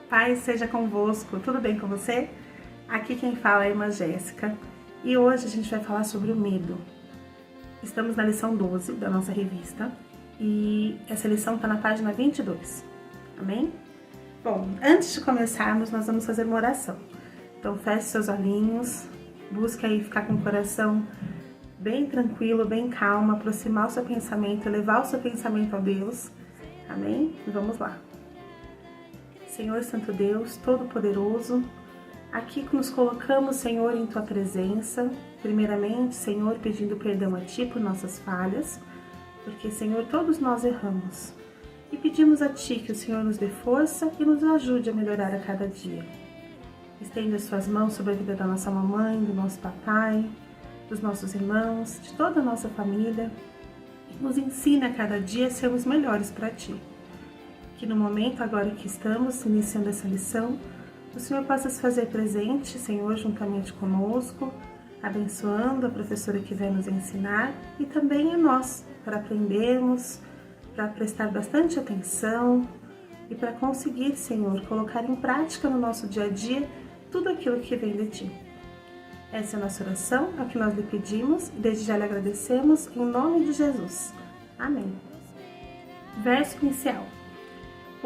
Paz seja convosco, tudo bem com você? Aqui quem fala é a irmã Jéssica e hoje a gente vai falar sobre o medo. Estamos na lição 12 da nossa revista e essa lição está na página 22, amém? Bom, antes de começarmos nós vamos fazer uma oração. Então feche seus olhinhos, busque aí ficar com o coração bem tranquilo, bem calmo, aproximar o seu pensamento, levar o seu pensamento a Deus, amém? E vamos lá. Senhor Santo Deus, Todo-Poderoso, aqui nos colocamos, Senhor, em Tua presença. Primeiramente, Senhor, pedindo perdão a Ti por nossas falhas, porque, Senhor, todos nós erramos. E pedimos a Ti que o Senhor nos dê força e nos ajude a melhorar a cada dia. Estenda as Suas mãos sobre a vida da nossa mamãe, do nosso papai, dos nossos irmãos, de toda a nossa família. E nos ensina a cada dia a sermos melhores para Ti. Que no momento agora que estamos iniciando essa lição, o Senhor possa se fazer presente, Senhor, juntamente conosco, abençoando a professora que vai nos ensinar e também a nós, para aprendermos, para prestar bastante atenção e para conseguir, Senhor, colocar em prática no nosso dia a dia tudo aquilo que vem de Ti. Essa é a nossa oração, é o que nós lhe pedimos e desde já lhe agradecemos, em nome de Jesus. Amém. Verso inicial.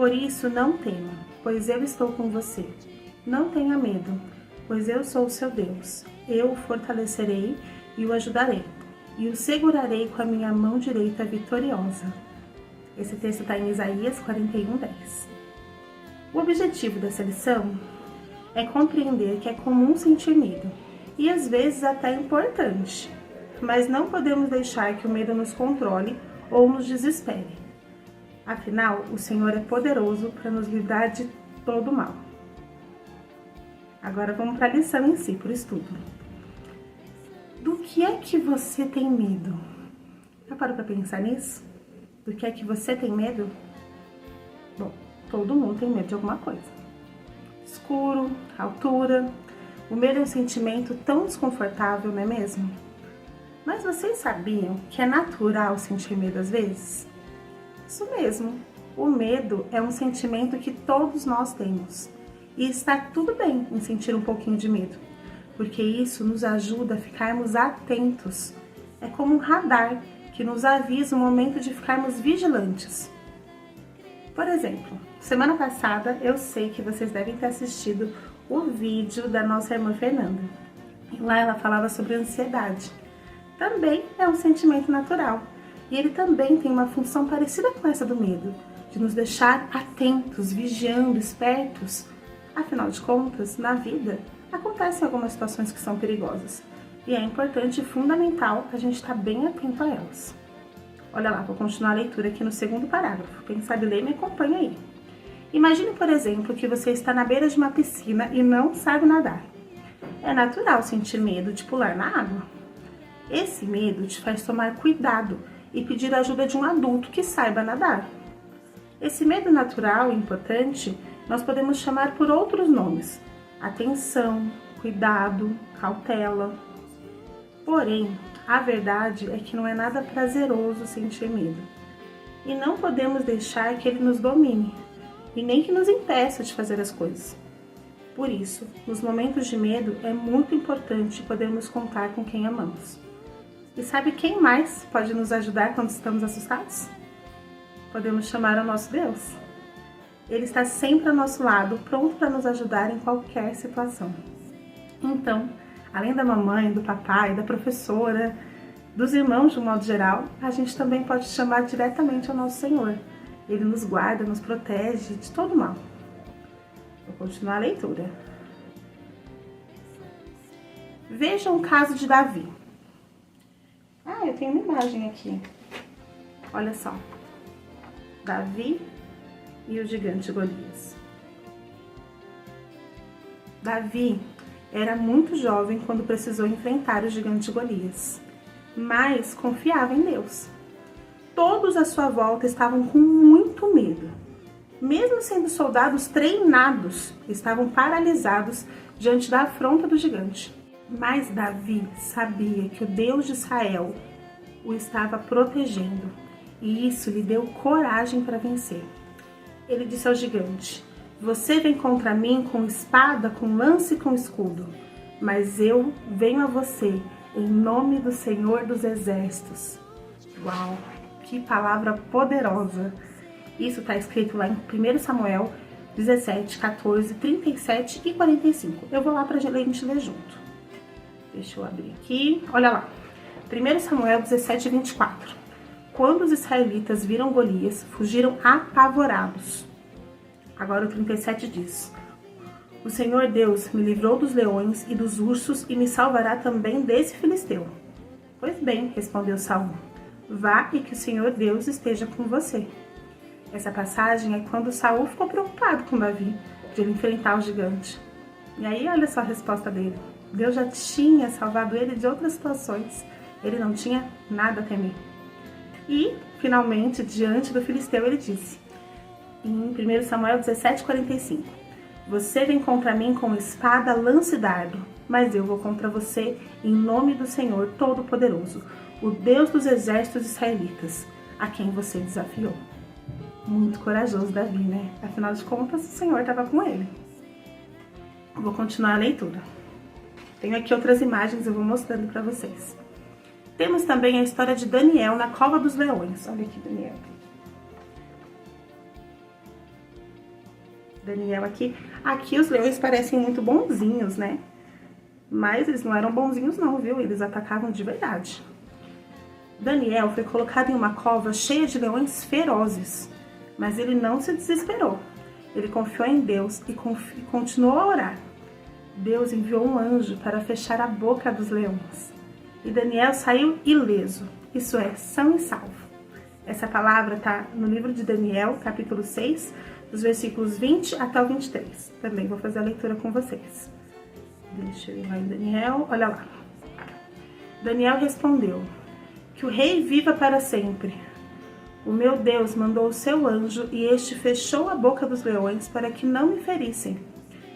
Por isso não tema, pois eu estou com você. Não tenha medo, pois eu sou o seu Deus. Eu o fortalecerei e o ajudarei, e o segurarei com a minha mão direita vitoriosa. Esse texto está em Isaías 41:10. O objetivo dessa lição é compreender que é comum sentir medo, e às vezes até importante, mas não podemos deixar que o medo nos controle ou nos desespere. Afinal, o Senhor é poderoso para nos livrar de todo mal. Agora vamos para a lição em si, para o estudo. Do que é que você tem medo? Já parou para pensar nisso? Do que é que você tem medo? Bom, todo mundo tem medo de alguma coisa. Escuro, altura. O medo é um sentimento tão desconfortável, não é mesmo? Mas vocês sabiam que é natural sentir medo às vezes? Isso mesmo, o medo é um sentimento que todos nós temos e está tudo bem em sentir um pouquinho de medo, porque isso nos ajuda a ficarmos atentos. É como um radar que nos avisa o momento de ficarmos vigilantes. Por exemplo, semana passada eu sei que vocês devem ter assistido o vídeo da nossa irmã Fernanda. E lá ela falava sobre ansiedade. Também é um sentimento natural. E ele também tem uma função parecida com essa do medo, de nos deixar atentos, vigiando, espertos. Afinal de contas, na vida, acontecem algumas situações que são perigosas. E é importante e fundamental a gente estar bem atento a elas. Olha lá, vou continuar a leitura aqui no segundo parágrafo. Quem sabe ler, me acompanha aí. Imagine, por exemplo, que você está na beira de uma piscina e não sabe nadar. É natural sentir medo de pular na água. Esse medo te faz tomar cuidado e pedir a ajuda de um adulto que saiba nadar. Esse medo natural e importante nós podemos chamar por outros nomes: atenção, cuidado, cautela. Porém, a verdade é que não é nada prazeroso sentir medo. E não podemos deixar que ele nos domine, e nem que nos impeça de fazer as coisas. Por isso, nos momentos de medo é muito importante podermos contar com quem amamos. E sabe quem mais pode nos ajudar quando estamos assustados? Podemos chamar ao nosso Deus. Ele está sempre ao nosso lado, pronto para nos ajudar em qualquer situação. Então, além da mamãe, do papai, da professora, dos irmãos de um modo geral, a gente também pode chamar diretamente ao nosso Senhor. Ele nos guarda, nos protege de todo mal. Vou continuar a leitura. Veja o caso de Davi. Eu tenho uma imagem aqui. Olha só. Davi e o gigante Golias. Davi era muito jovem quando precisou enfrentar o gigante Golias, mas confiava em Deus. Todos à sua volta estavam com muito medo. Mesmo sendo soldados treinados, estavam paralisados diante da afronta do gigante. Mas Davi sabia que o Deus de Israel o estava protegendo, e isso lhe deu coragem para vencer. Ele disse ao gigante: Você vem contra mim com espada, com lança e com escudo, mas eu venho a você em nome do Senhor dos Exércitos. Uau, que palavra poderosa! Isso está escrito lá em 1 Samuel 17, 14, 37 e 45. Eu vou lá para a gente ler junto. Deixa eu abrir aqui. Olha lá. 1 Samuel 17, 24. Quando os israelitas viram Golias, fugiram apavorados. Agora o 37 diz: o Senhor Deus me livrou dos leões e dos ursos e me salvará também desse filisteu. Pois bem, respondeu Saul, vá e que o Senhor Deus esteja com você. Essa passagem é quando Saul ficou preocupado com Davi, de ele enfrentar o gigante. E aí olha só a resposta dele. Deus já tinha salvado ele de outras situações. Ele não tinha nada a temer. E, finalmente, diante do filisteu, ele disse, em 1 Samuel 17, 45, você vem contra mim com espada, lança e dardo, mas eu vou contra você em nome do Senhor Todo-Poderoso, o Deus dos exércitos israelitas, a quem você desafiou. Muito corajoso Davi, né? Afinal de contas, o Senhor estava com ele. Vou continuar a leitura. Tenho aqui outras imagens, eu vou mostrando para vocês. Temos também a história de Daniel na cova dos leões. Olha aqui, Daniel. Daniel aqui. Aqui os leões parecem muito bonzinhos, né? Mas eles não eram bonzinhos não, viu? Eles atacavam de verdade. Daniel foi colocado em uma cova cheia de leões ferozes. Mas ele não se desesperou. Ele confiou em Deus e continuou a orar. Deus enviou um anjo para fechar a boca dos leões. E Daniel saiu ileso, isso é, são e salvo. Essa palavra está no livro de Daniel, capítulo 6, dos versículos 20 até o 23. Também vou fazer a leitura com vocês. Deixa eu ir lá em Daniel, olha lá. Daniel respondeu, que o rei viva para sempre. O meu Deus mandou o seu anjo e este fechou a boca dos leões para que não me ferissem,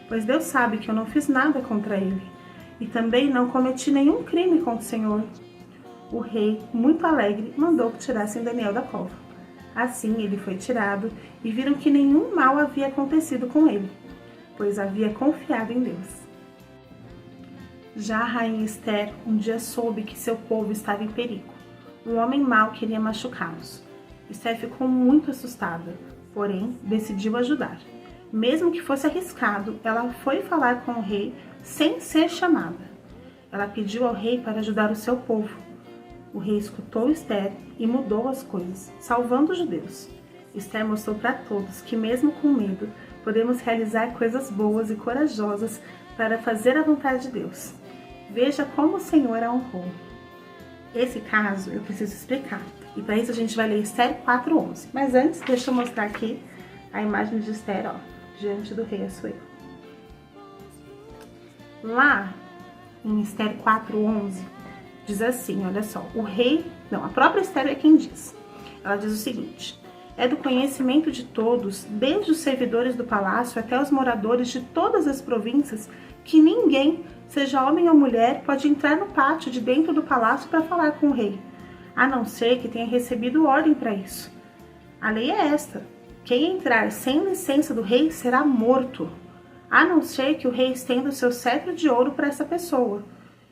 pois Deus sabe que eu não fiz nada contra ele e também não cometi nenhum crime contra o Senhor. O rei, muito alegre, mandou que tirassem Daniel da cova. Assim ele foi tirado e viram que nenhum mal havia acontecido com ele, pois havia confiado em Deus. Já a rainha Esther um dia soube que seu povo estava em perigo. Um homem mau queria machucá-los. Esther ficou muito assustada, porém decidiu ajudar. Mesmo que fosse arriscado, ela foi falar com o rei sem ser chamada. Ela pediu ao rei para ajudar o seu povo. O rei escutou Esther e mudou as coisas, salvando os judeus. Esther mostrou para todos que mesmo com medo, podemos realizar coisas boas e corajosas para fazer a vontade de Deus. Veja como o Senhor a honrou. Esse caso eu preciso explicar. E para isso a gente vai ler Esther 4:11. Mas antes, deixa eu mostrar aqui a imagem de Esther, ó, diante do rei Assuero. Lá em Esther 4:11 diz assim, olha só, a própria Esther é quem diz. Ela diz o seguinte: é do conhecimento de todos, desde os servidores do palácio até os moradores de todas as províncias, que ninguém, seja homem ou mulher, pode entrar no pátio de dentro do palácio para falar com o rei, a não ser que tenha recebido ordem para isso. A lei é esta: quem entrar sem licença do rei será morto, a não ser que o rei estenda o seu cetro de ouro para essa pessoa.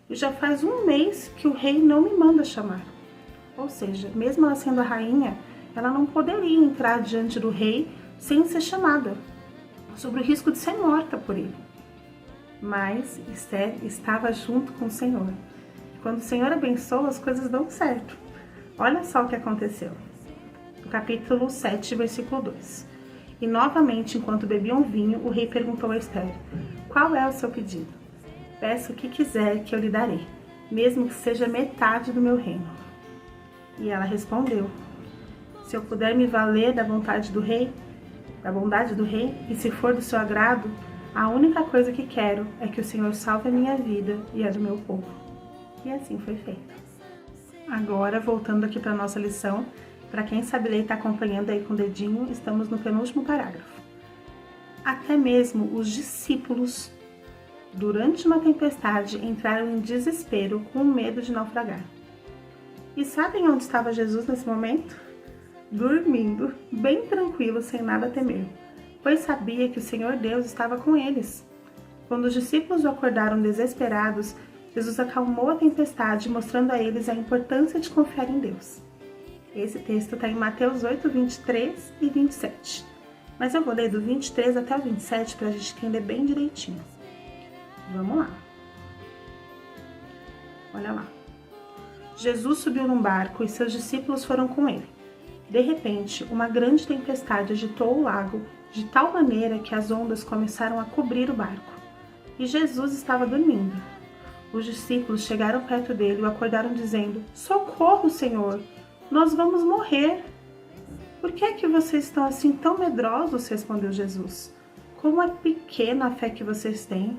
E já faz um mês que o rei não me manda chamar. Ou seja, mesmo ela sendo a rainha, ela não poderia entrar diante do rei sem ser chamada, sob o risco de ser morta por ele. Mas Esther estava junto com o Senhor. Quando o Senhor abençoa, as coisas dão certo. Olha só o que aconteceu. No capítulo 7, versículo 2. E novamente, enquanto bebiam vinho, o rei perguntou a Esther: qual é o seu pedido? Peça o que quiser que eu lhe darei, mesmo que seja metade do meu reino. E ela respondeu: se eu puder me valer da vontade do rei, da bondade do rei, e se for do seu agrado, a única coisa que quero é que o Senhor salve a minha vida e a do meu povo. E assim foi feito. Agora, voltando aqui para a nossa lição, para quem sabe ler e está acompanhando aí com o dedinho, estamos no penúltimo parágrafo. Até mesmo os discípulos, durante uma tempestade, entraram em desespero com medo de naufragar. E sabem onde estava Jesus nesse momento? Dormindo, bem tranquilo, sem nada a temer. pois sabia que o Senhor Deus estava com eles. Quando os discípulos o acordaram desesperados, Jesus acalmou a tempestade, mostrando a eles a importância de confiar em Deus. Esse texto está em Mateus 8, 23 e 27. Mas eu vou ler do 23 até o 27 para a gente entender bem direitinho. Vamos lá. Olha lá. Jesus subiu num barco e seus discípulos foram com ele. De repente, uma grande tempestade agitou o lago de tal maneira que as ondas começaram a cobrir o barco. E Jesus estava dormindo. Os discípulos chegaram perto dele e o acordaram dizendo: "Socorro, Senhor! Nós vamos morrer!" "Por que é que vocês estão assim tão medrosos?" respondeu Jesus. "Como é pequena a fé que vocês têm."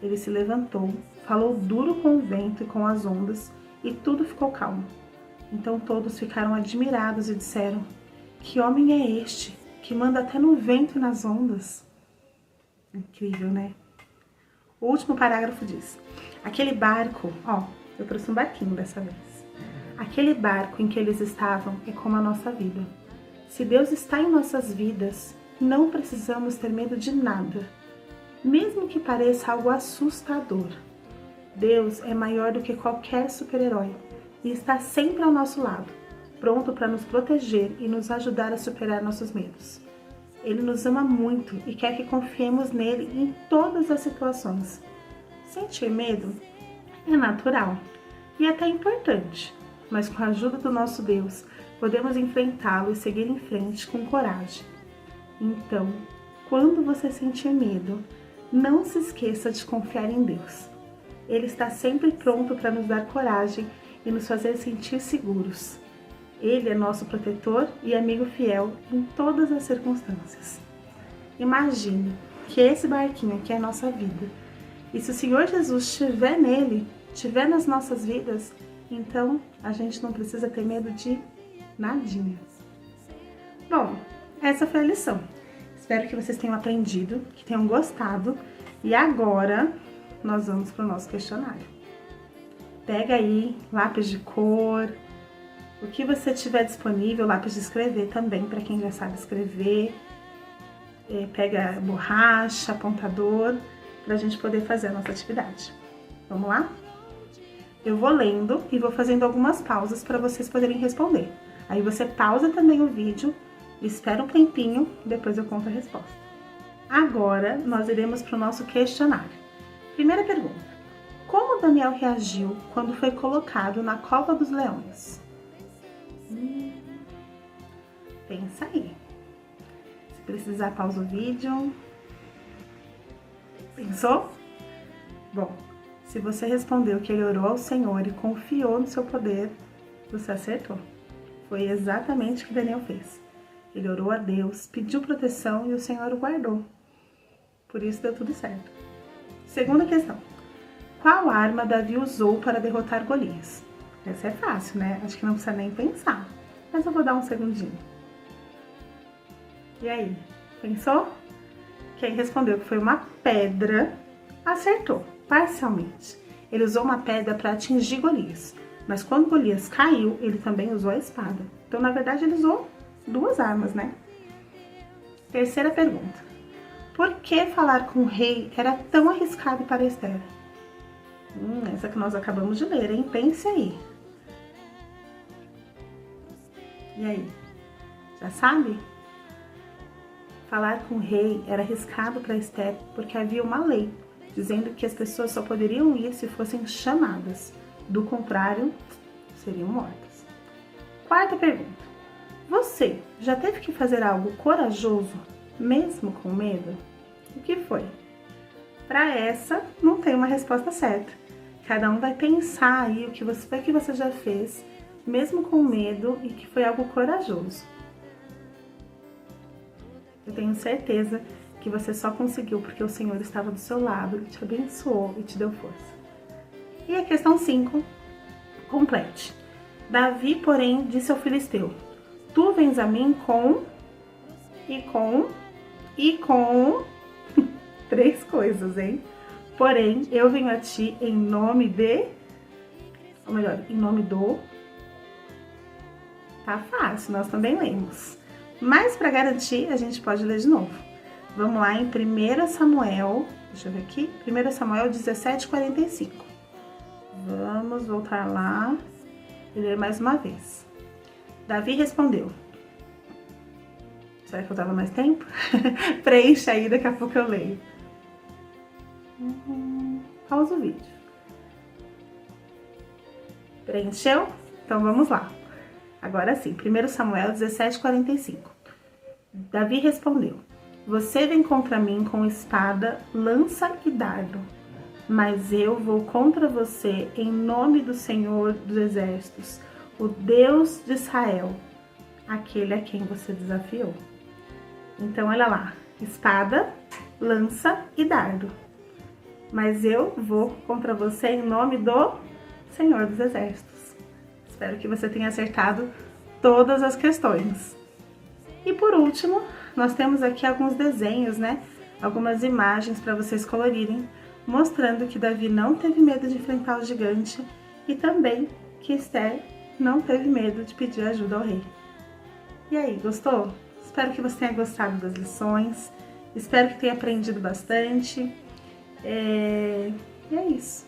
Ele se levantou, falou duro com o vento e com as ondas, e tudo ficou calmo. Então todos ficaram admirados e disseram: "Que homem é este, que manda até no vento e nas ondas?" Incrível, né? O último parágrafo diz: aquele barco, eu trouxe um barquinho dessa vez. Aquele barco em que eles estavam é como a nossa vida. Se Deus está em nossas vidas, não precisamos ter medo de nada, mesmo que pareça algo assustador. Deus é maior do que qualquer super-herói e está sempre ao nosso lado, pronto para nos proteger e nos ajudar a superar nossos medos. Ele nos ama muito e quer que confiemos nele em todas as situações. Sentir medo é natural e até importante, mas com a ajuda do nosso Deus, podemos enfrentá-lo e seguir em frente com coragem. Então, quando você sentir medo, não se esqueça de confiar em Deus. Ele está sempre pronto para nos dar coragem e nos fazer sentir seguros. Ele é nosso protetor e amigo fiel em todas as circunstâncias. Imagine que esse barquinho aqui é a nossa vida. E se o Senhor Jesus estiver nele, estiver nas nossas vidas, então a gente não precisa ter medo de nadinha. Bom, essa foi a lição. Espero que vocês tenham aprendido, que tenham gostado. E agora nós vamos para o nosso questionário. Pega aí lápis de cor, o que você tiver disponível, lápis de escrever também, para quem já sabe escrever. Pega borracha, apontador, para a gente poder fazer a nossa atividade. Vamos lá? Eu vou lendo e vou fazendo algumas pausas para vocês poderem responder. Aí você pausa também o vídeo, espera um tempinho, depois eu conto a resposta. Agora, nós iremos para o nosso questionário. Primeira pergunta. Como Daniel reagiu quando foi colocado na cova dos leões? Pensa aí. Se precisar, pausa o vídeo. Pensou? Bom, se você respondeu que ele orou ao Senhor e confiou no seu poder, você acertou. Foi exatamente o que Daniel fez. Ele orou a Deus, pediu proteção e o Senhor o guardou. Por isso deu tudo certo. Segunda questão. Qual arma Davi usou para derrotar Golias? Essa é fácil, né? Acho que não precisa nem pensar. Mas eu vou dar um segundinho. E aí? Pensou? Quem respondeu que foi uma pedra, acertou, parcialmente. Ele usou uma pedra para atingir Golias. Mas quando Golias caiu, ele também usou a espada. Então, na verdade, ele usou duas armas, né? Terceira pergunta. Por que falar com o rei era tão arriscado para Esther? Essa que nós acabamos de ler, hein? Pense aí. E aí? Já sabe? Falar com o rei era arriscado para Esther porque havia uma lei dizendo que as pessoas só poderiam ir se fossem chamadas. Do contrário, seriam mortas. Quarta pergunta. Você já teve que fazer algo corajoso, mesmo com medo? O que foi? Para essa, não tem uma resposta certa. Cada um vai pensar aí o que você já fez, mesmo com medo, e que foi algo corajoso. Eu tenho certeza que você só conseguiu porque o Senhor estava do seu lado, te abençoou e te deu força. E a questão 5, complete. Davi, porém, disse ao filisteu: tu vens a mim com 3 coisas, hein? Porém, eu venho a ti em nome em nome do... Tá fácil, nós também lemos. Mas para garantir, a gente pode ler de novo. Vamos lá em 1 Samuel, deixa eu ver aqui, 1 Samuel 17:45. Vamos voltar lá e ler mais uma vez. Davi respondeu. Será que eu dava mais tempo? Preencha aí, daqui a pouco eu leio. Pausa o vídeo. Preencheu? Então vamos lá. Agora sim, 1 Samuel 17:45. Davi respondeu: Você vem contra mim com espada, lança e dardo, mas eu vou contra você em nome do Senhor dos Exércitos, o Deus de Israel, aquele a quem você desafiou. Então, olha lá, espada, lança e dardo, mas eu vou contra você em nome do Senhor dos Exércitos. Espero que você tenha acertado todas as questões. E por último, nós temos aqui alguns desenhos, né? Algumas imagens para vocês colorirem, mostrando que Davi não teve medo de enfrentar o gigante e também que Esther não teve medo de pedir ajuda ao rei. E aí, gostou? Espero que você tenha gostado das lições, espero que tenha aprendido bastante. E é isso.